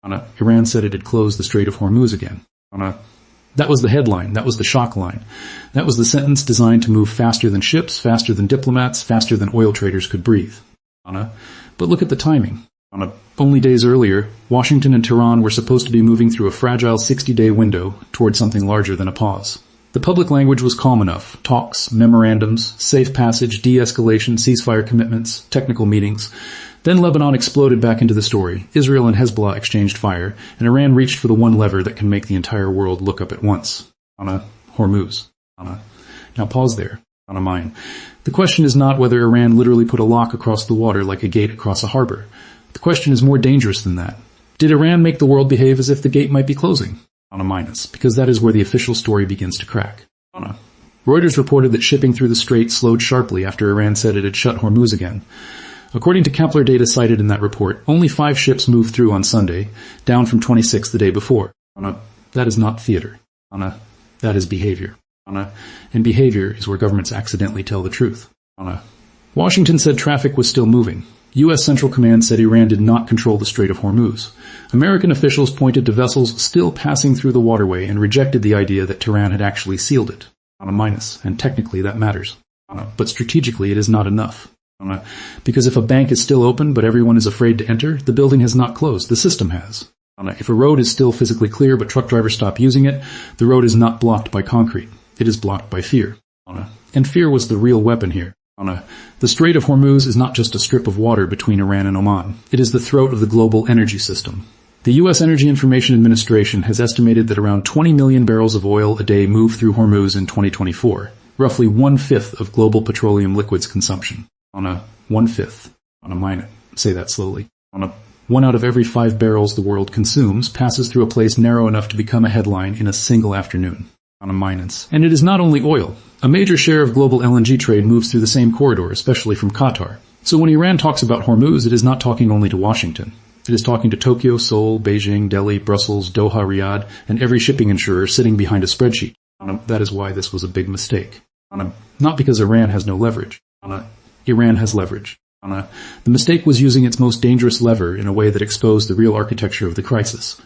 Iran said it had closed the Strait of Hormuz again. That was the headline. That was the shock line. That was the sentence designed to move faster than ships, faster than diplomats, faster than oil traders could breathe. But look at the timing. Only days earlier, Washington and Tehran were supposed to be moving through a fragile 60-day window toward something larger than a pause. The public language was calm enough. Talks, memorandums, safe passage, de-escalation, ceasefire commitments, technical meetings. Then Lebanon exploded back into the story. Israel and Hezbollah exchanged fire, and Iran reached for the one lever that can make the entire world look up at once. Hormuz. Now pause there. Mine. The question is not whether Iran literally put a lock across the water like a gate across a harbor. The question is more dangerous than that. Did Iran make the world behave as if the gate might be closing? Because that is where the official story begins to crack. Reuters reported that shipping through the strait slowed sharply after Iran said it had shut Hormuz again. According to Kepler data cited in that report, only 5 ships moved through on Sunday, down from 26 the day before. That is not theater. That is behavior. And behavior is where governments accidentally tell the truth. Washington said traffic was still moving. U.S. Central Command said Iran did not control the Strait of Hormuz. American officials pointed to vessels still passing through the waterway and rejected the idea that Tehran had actually sealed it. And technically that matters. But strategically it is not enough. Because if a bank is still open but everyone is afraid to enter, the building has not closed, the system has. If a road is still physically clear but truck drivers stop using it, the road is not blocked by concrete. It is blocked by fear. And fear was the real weapon here. The Strait of Hormuz is not just a strip of water between Iran and Oman. It is the throat of the global energy system. The U.S. Energy Information Administration has estimated that around 20 million barrels of oil a day move through Hormuz in 2024, roughly 1/5 of global petroleum liquids consumption. 1/5. Say that slowly. 1 out of every 5 barrels the world consumes passes through a place narrow enough to become a headline in a single afternoon. And it is not only oil. A major share of global LNG trade moves through the same corridor, especially from Qatar. So when Iran talks about Hormuz, it is not talking only to Washington. It is talking to Tokyo, Seoul, Beijing, Delhi, Brussels, Doha, Riyadh, and every shipping insurer sitting behind a spreadsheet. That is why this was a big mistake. Not because Iran has no leverage. Iran has leverage. The mistake was using its most dangerous lever in a way that exposed the real architecture of the crisis.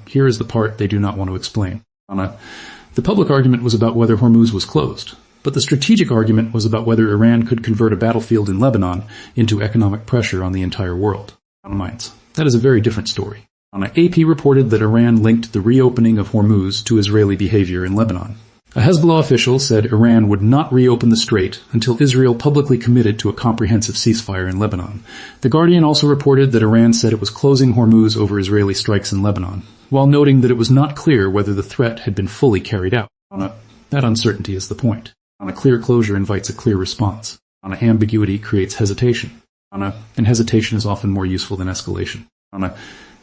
Here is the part they do not want to explain. The public argument was about whether Hormuz was closed, but the strategic argument was about whether Iran could convert a battlefield in Lebanon into economic pressure on the entire world. That is a very different story. AP reported that Iran linked the reopening of Hormuz to Israeli behavior in Lebanon. A Hezbollah official said Iran would not reopen the strait until Israel publicly committed to a comprehensive ceasefire in Lebanon. The Guardian also reported that Iran said it was closing Hormuz over Israeli strikes in Lebanon, while noting that it was not clear whether the threat had been fully carried out. That uncertainty is the point. A clear closure invites a clear response. Ambiguity creates hesitation. And hesitation is often more useful than escalation.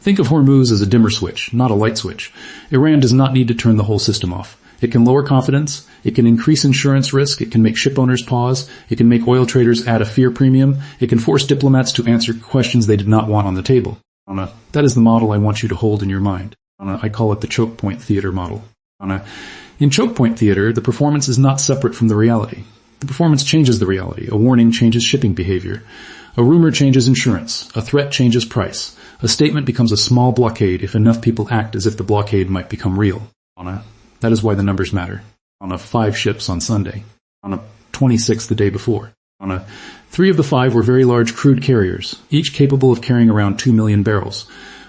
Think of Hormuz as a dimmer switch, not a light switch. Iran does not need to turn the whole system off. It can lower confidence, it can increase insurance risk, it can make ship owners pause, it can make oil traders add a fear premium, it can force diplomats to answer questions they did not want on the table. That is the model I want you to hold in your mind. I call it the choke point theater model. In choke point theater, the performance is not separate from the reality. The performance changes the reality. A warning changes shipping behavior. A rumor changes insurance. A threat changes price. A statement becomes a small blockade if enough people act as if the blockade might become real. That is why the numbers matter. 5 ships on Sunday. 26 the day before. 3 of the 5 were very large crude carriers, each capable of carrying around 2 million barrels.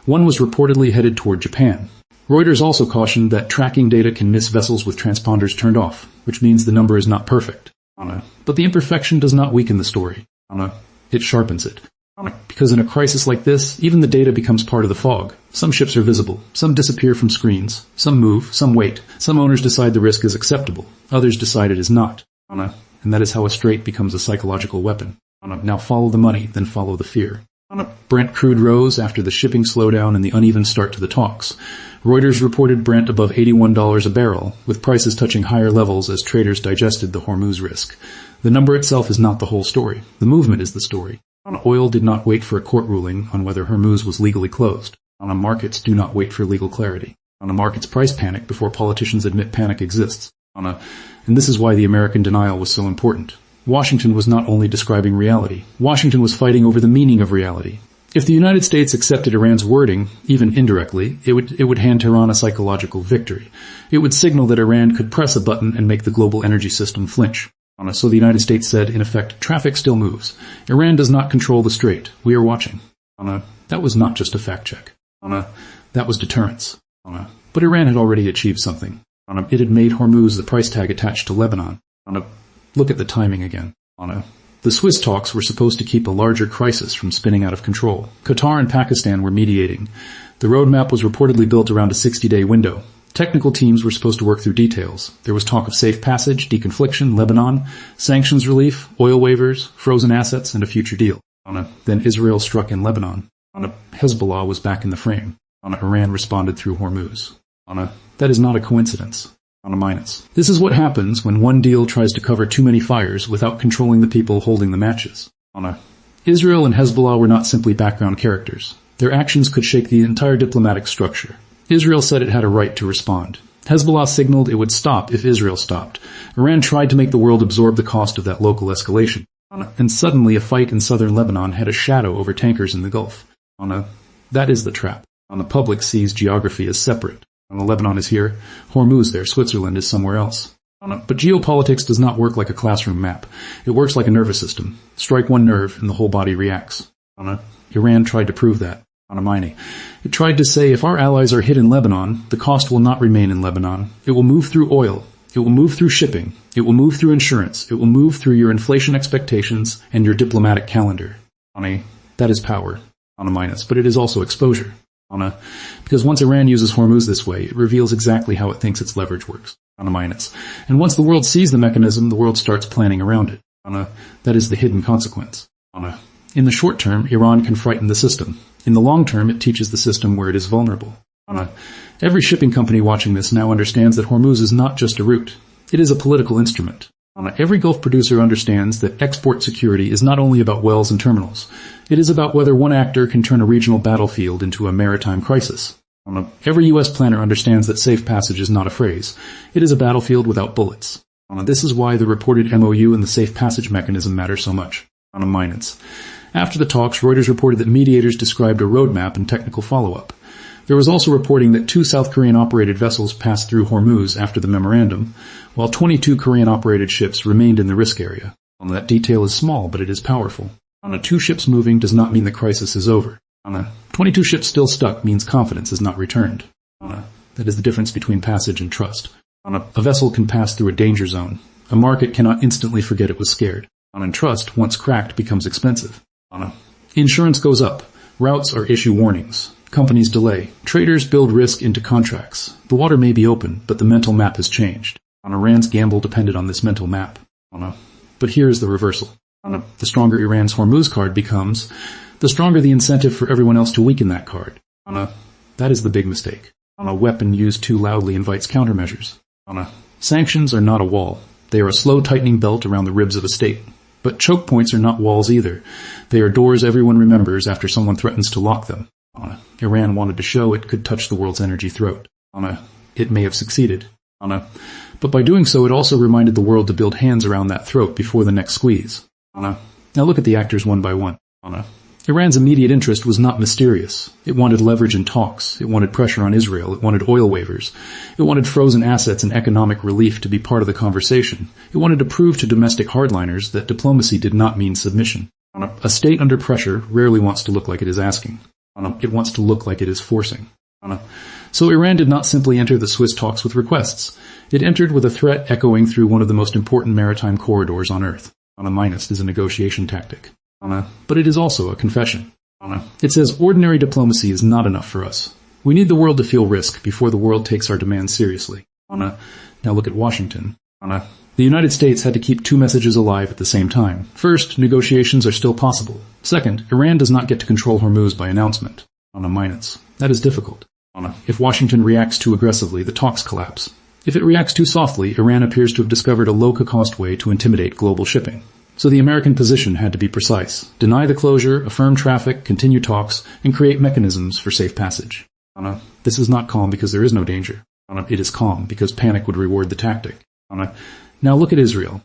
One was reportedly headed toward Japan. Reuters also cautioned that tracking data can miss vessels with transponders turned off, which means the number is not perfect. But the imperfection does not weaken the story. It sharpens it. Because in a crisis like this, even the data becomes part of the fog. Some ships are visible. Some disappear from screens. Some move. Some wait. Some owners decide the risk is acceptable. Others decide it is not. And that is how a strait becomes a psychological weapon. Now follow the money, then follow the fear. Brent crude rose after the shipping slowdown and the uneven start to the talks. Reuters reported Brent above $81 a barrel, with prices touching higher levels as traders digested the Hormuz risk. The number itself is not the whole story. The movement is the story. Oil did not wait for a court ruling on whether Hormuz was legally closed. Markets do not wait for legal clarity. Markets price panic before politicians admit panic exists. And this is why the American denial was so important. Washington was not only describing reality. Washington was fighting over the meaning of reality. If the United States accepted Iran's wording, even indirectly, it would hand Tehran a psychological victory. It would signal that Iran could press a button and make the global energy system flinch. So the United States said, in effect, traffic still moves. Iran does not control the strait. We are watching. That was not just a fact check. That was deterrence. But Iran had already achieved something. It had made Hormuz the price tag attached to Lebanon. Look at the timing again. The Swiss talks were supposed to keep a larger crisis from spinning out of control. Qatar and Pakistan were mediating. The roadmap was reportedly built around a 60-day window. Technical teams were supposed to work through details. There was talk of safe passage, deconfliction, Lebanon, sanctions relief, oil waivers, frozen assets, and a future deal. Then Israel struck in Lebanon. Hezbollah was back in the frame. Iran responded through Hormuz. That is not a coincidence. This is what happens when one deal tries to cover too many fires without controlling the people holding the matches. Israel and Hezbollah were not simply background characters. Their actions could shake the entire diplomatic structure. Israel said it had a right to respond. Hezbollah signaled it would stop if Israel stopped. Iran tried to make the world absorb the cost of that local escalation. And suddenly a fight in southern Lebanon had a shadow over tankers in the Gulf. That is the trap. The public sees geography as separate. Lebanon is here, Hormuz there, Switzerland is somewhere else. But geopolitics does not work like a classroom map. It works like a nervous system. Strike one nerve and the whole body reacts. Iran tried to prove that. It tried to say if our allies are hit in Lebanon, the cost will not remain in Lebanon. It will move through oil. It will move through shipping. It will move through insurance. It will move through your inflation expectations and your diplomatic calendar. That is power. But it is also exposure. Because once Iran uses Hormuz this way, it reveals exactly how it thinks its leverage works. And once the world sees the mechanism, the world starts planning around it. That is the hidden consequence. In the short term, Iran can frighten the system. In the long term, it teaches the system where it is vulnerable. Every shipping company watching this now understands that Hormuz is not just a route. It is a political instrument. Every Gulf producer understands that export security is not only about wells and terminals. It is about whether one actor can turn a regional battlefield into a maritime crisis. Every U.S. planner understands that safe passage is not a phrase. It is a battlefield without bullets. This is why the reported MOU and the safe passage mechanism matter so much. After the talks, Reuters reported that mediators described a roadmap and technical follow-up. There was also reporting that 2 South Korean-operated vessels passed through Hormuz after the memorandum, while 22 Korean-operated ships remained in the risk area. That detail is small, but it is powerful. 2 ships moving does not mean the crisis is over. 22 ships still stuck means confidence is not returned. That is the difference between passage and trust. A vessel can pass through a danger zone. A market cannot instantly forget it was scared. And trust, once cracked, becomes expensive. Insurance goes up. Routes are issue warnings. Companies delay. Traders build risk into contracts. The water may be open, but the mental map has changed. Iran's gamble depended on this mental map. But here is the reversal. The stronger Iran's Hormuz card becomes, the stronger the incentive for everyone else to weaken that card. That is the big mistake. A weapon used too loudly invites countermeasures. Sanctions are not a wall. They are a slow tightening belt around the ribs of a state. But choke points are not walls either. They are doors everyone remembers after someone threatens to lock them. Iran wanted to show it could touch the world's energy throat. It may have succeeded. But by doing so, it also reminded the world to build hands around that throat before the next squeeze. Now look at the actors one by one. Iran's immediate interest was not mysterious. It wanted leverage in talks. It wanted pressure on Israel. It wanted oil waivers. It wanted frozen assets and economic relief to be part of the conversation. It wanted to prove to domestic hardliners that diplomacy did not mean submission. A state under pressure rarely wants to look like it is asking. It wants to look like it is forcing. So Iran did not simply enter the Swiss talks with requests. It entered with a threat echoing through one of the most important maritime corridors on Earth. Is a negotiation tactic. But it is also a confession. It says ordinary diplomacy is not enough for us. We need the world to feel risk before the world takes our demands seriously. Now look at Washington. The United States had to keep 2 messages alive at the same time. First, negotiations are still possible. Second, Iran does not get to control Hormuz by announcement. That is difficult. If Washington reacts too aggressively, the talks collapse. If it reacts too softly, Iran appears to have discovered a low-cost way to intimidate global shipping. So the American position had to be precise. Deny the closure, affirm traffic, continue talks, and create mechanisms for safe passage. This is not calm because there is no danger. It is calm because panic would reward the tactic. Now look at Israel.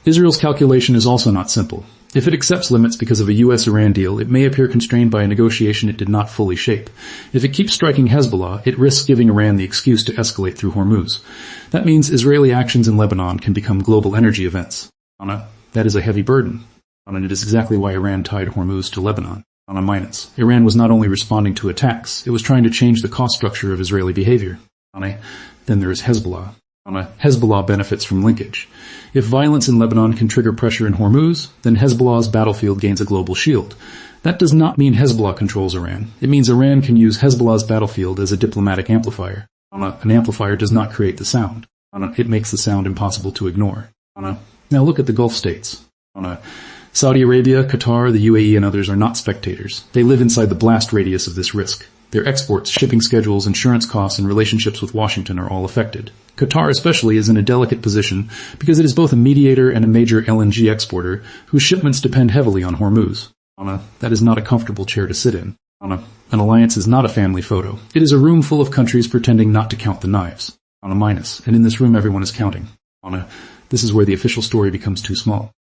Israel's calculation is also not simple. If it accepts limits because of a US-Iran deal, it may appear constrained by a negotiation it did not fully shape. If it keeps striking Hezbollah, it risks giving Iran the excuse to escalate through Hormuz. That means Israeli actions in Lebanon can become global energy events. That is a heavy burden. And it is exactly why Iran tied Hormuz to Lebanon. Iran was not only responding to attacks, it was trying to change the cost structure of Israeli behavior. Then there is Hezbollah. Hezbollah benefits from linkage. If violence in Lebanon can trigger pressure in Hormuz, then Hezbollah's battlefield gains a global shield. That does not mean Hezbollah controls Iran. It means Iran can use Hezbollah's battlefield as a diplomatic amplifier. An amplifier does not create the sound. It makes the sound impossible to ignore. Now look at the Gulf states. Saudi Arabia, Qatar, the UAE, and others are not spectators. They live inside the blast radius of this risk. Their exports, shipping schedules, insurance costs, and relationships with Washington are all affected. Qatar especially is in a delicate position because it is both a mediator and a major LNG exporter whose shipments depend heavily on Hormuz. That is not a comfortable chair to sit in. An alliance is not a family photo. It is a room full of countries pretending not to count the knives. And in this room everyone is counting. This is where the official story becomes too small.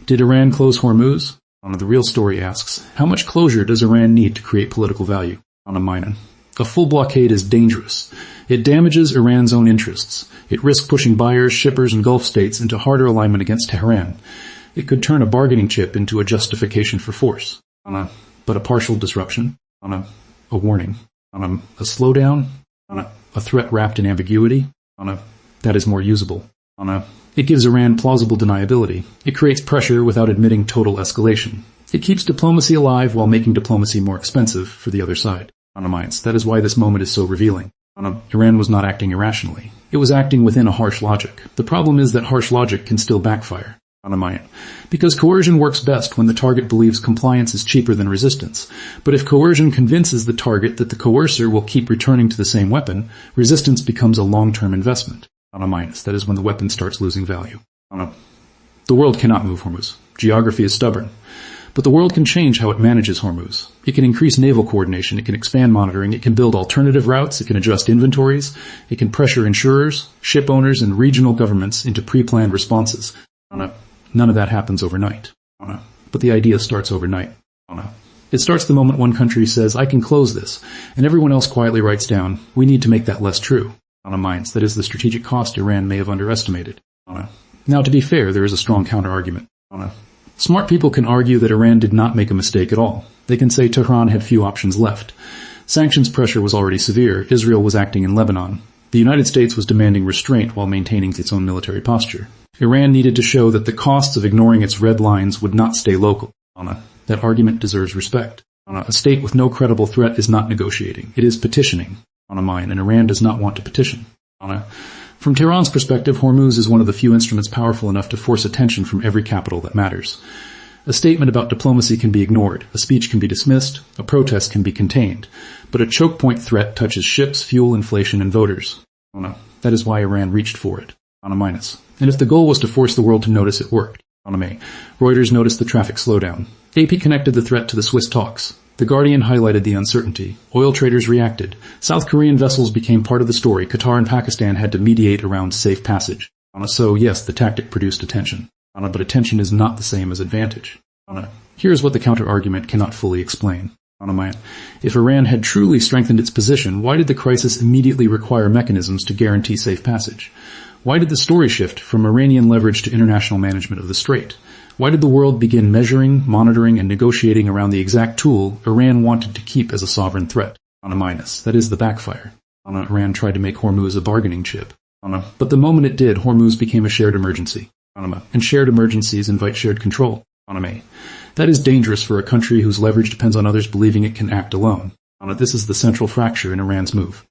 Did Iran close Hormuz? The real story asks, how much closure does Iran need to create political value? A full blockade is dangerous. It damages Iran's own interests. It risks pushing buyers, shippers, and Gulf states into harder alignment against Tehran. It could turn a bargaining chip into a justification for force. But a partial disruption, a warning, a slowdown, a threat wrapped in ambiguity, that is more usable. It gives Iran plausible deniability. It creates pressure without admitting total escalation. It keeps diplomacy alive while making diplomacy more expensive for the other side. That is why this moment is so revealing. Iran was not acting irrationally. It was acting within a harsh logic. The problem is that harsh logic can still backfire. Because coercion works best when the target believes compliance is cheaper than resistance. But if coercion convinces the target that the coercer will keep returning to the same weapon, resistance becomes a long-term investment. That is when the weapon starts losing value. The world cannot move Hormuz. Geography is stubborn. But the world can change how it manages Hormuz. It can increase naval coordination, it can expand monitoring, it can build alternative routes, it can adjust inventories, it can pressure insurers, ship owners, and regional governments into pre-planned responses. None of that happens overnight. But the idea starts overnight. It starts the moment one country says, I can close this, and everyone else quietly writes down, we need to make that less true. That is the strategic cost Iran may have underestimated. Now, to be fair, there is a strong counter-argument. Smart people can argue that Iran did not make a mistake at all. They can say Tehran had few options left. Sanctions pressure was already severe. Israel was acting in Lebanon. The United States was demanding restraint while maintaining its own military posture. Iran needed to show that the costs of ignoring its red lines would not stay local. That argument deserves respect. A state with no credible threat is not negotiating. It is petitioning. And Iran does not want to petition. From Tehran's perspective, Hormuz is one of the few instruments powerful enough to force attention from every capital that matters. A statement about diplomacy can be ignored, a speech can be dismissed, a protest can be contained, but a choke point threat touches ships, fuel, inflation, and voters. That is why Iran reached for it. And if the goal was to force the world to notice, it worked. Reuters noticed the traffic slowdown. AP connected the threat to the Swiss talks. The Guardian highlighted the uncertainty. Oil traders reacted. South Korean vessels became part of the story. Qatar and Pakistan had to mediate around safe passage. So, yes, the tactic produced attention. But attention is not the same as advantage. Here is what the counter-argument cannot fully explain. If Iran had truly strengthened its position, why did the crisis immediately require mechanisms to guarantee safe passage? Why did the story shift from Iranian leverage to international management of the Strait? Why did the world begin measuring, monitoring, and negotiating around the exact tool Iran wanted to keep as a sovereign threat? That is the backfire. Iran tried to make Hormuz a bargaining chip. But the moment it did, Hormuz became a shared emergency. And shared emergencies invite shared control. That is dangerous for a country whose leverage depends on others believing it can act alone. This is the central fracture in Iran's move.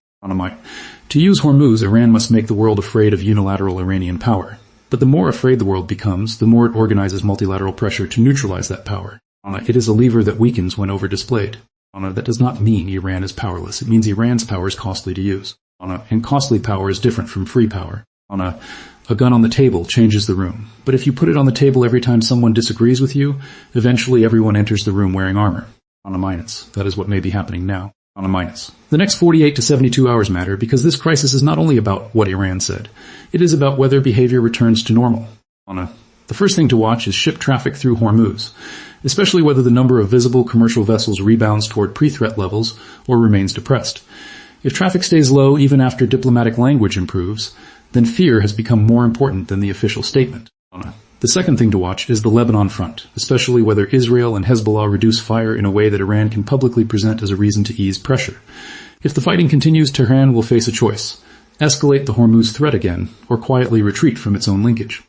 To use Hormuz, Iran must make the world afraid of unilateral Iranian power. But the more afraid the world becomes, the more it organizes multilateral pressure to neutralize that power. It is a lever that weakens when over-displayed. That does not mean Iran is powerless. It means Iran's power is costly to use. And costly power is different from free power. A gun on the table changes the room. But if you put it on the table every time someone disagrees with you, eventually everyone enters the room wearing armor. That is what may be happening now. The next 48 to 72 hours matter because this crisis is not only about what Iran said. It is about whether behavior returns to normal. The first thing to watch is ship traffic through Hormuz, especially whether the number of visible commercial vessels rebounds toward pre-threat levels or remains depressed. If traffic stays low even after diplomatic language improves, then fear has become more important than the official statement. The second thing to watch is the Lebanon front, especially whether Israel and Hezbollah reduce fire in a way that Iran can publicly present as a reason to ease pressure. If the fighting continues, Tehran will face a choice: escalate the Hormuz threat again, or quietly retreat from its own linkage.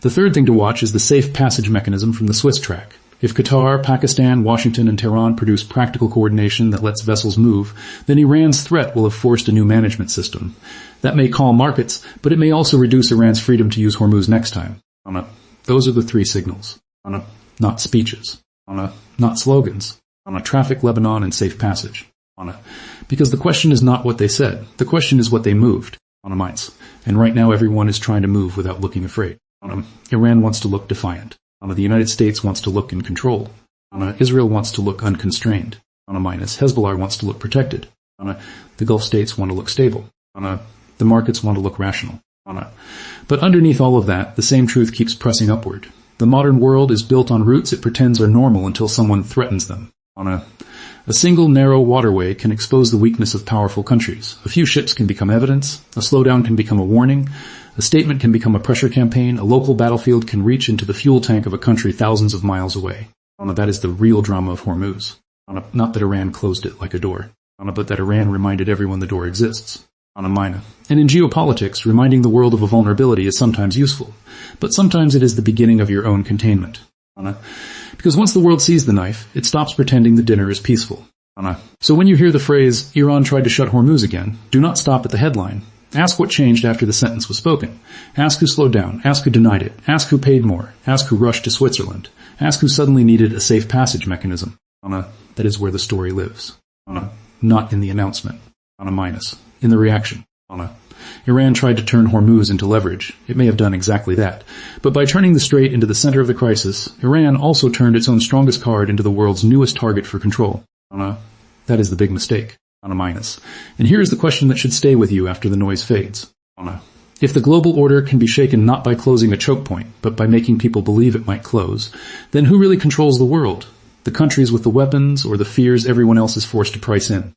The third thing to watch is the safe passage mechanism from the Swiss track. If Qatar, Pakistan, Washington, and Tehran produce practical coordination that lets vessels move, then Iran's threat will have forced a new management system. That may calm markets, but it may also reduce Iran's freedom to use Hormuz next time. Those are the three signals. Not speeches. Not slogans. Traffic, Lebanon, and safe passage. Because the question is not what they said. The question is what they moved. And right now everyone is trying to move without looking afraid. Iran wants to look defiant. The United States wants to look in control. Israel wants to look unconstrained. Hezbollah wants to look protected. The Gulf states want to look stable. The markets want to look rational. But underneath all of that, the same truth keeps pressing upward. The modern world is built on routes it pretends are normal until someone threatens them. A single narrow waterway can expose the weakness of powerful countries. A few ships can become evidence. A slowdown can become a warning. A statement can become a pressure campaign. A local battlefield can reach into the fuel tank of a country thousands of miles away. That is the real drama of Hormuz. Not that Iran closed it like a door, but that Iran reminded everyone the door exists. And in geopolitics, reminding the world of a vulnerability is sometimes useful, but sometimes it is the beginning of your own containment. Because once the world sees the knife, it stops pretending the dinner is peaceful. So when you hear the phrase, Iran tried to shut Hormuz again, do not stop at the headline. Ask what changed after the sentence was spoken. Ask who slowed down. Ask who denied it. Ask who paid more. Ask who rushed to Switzerland. Ask who suddenly needed a safe passage mechanism. That is where the story lives. Not in the announcement. In the reaction. Iran tried to turn Hormuz into leverage. It may have done exactly that. But by turning the strait into the center of the crisis, Iran also turned its own strongest card into the world's newest target for control. That is the big mistake. And here is the question that should stay with you after the noise fades. If the global order can be shaken not by closing a choke point, but by making people believe it might close, then who really controls the world? The countries with the weapons or the fears everyone else is forced to price in?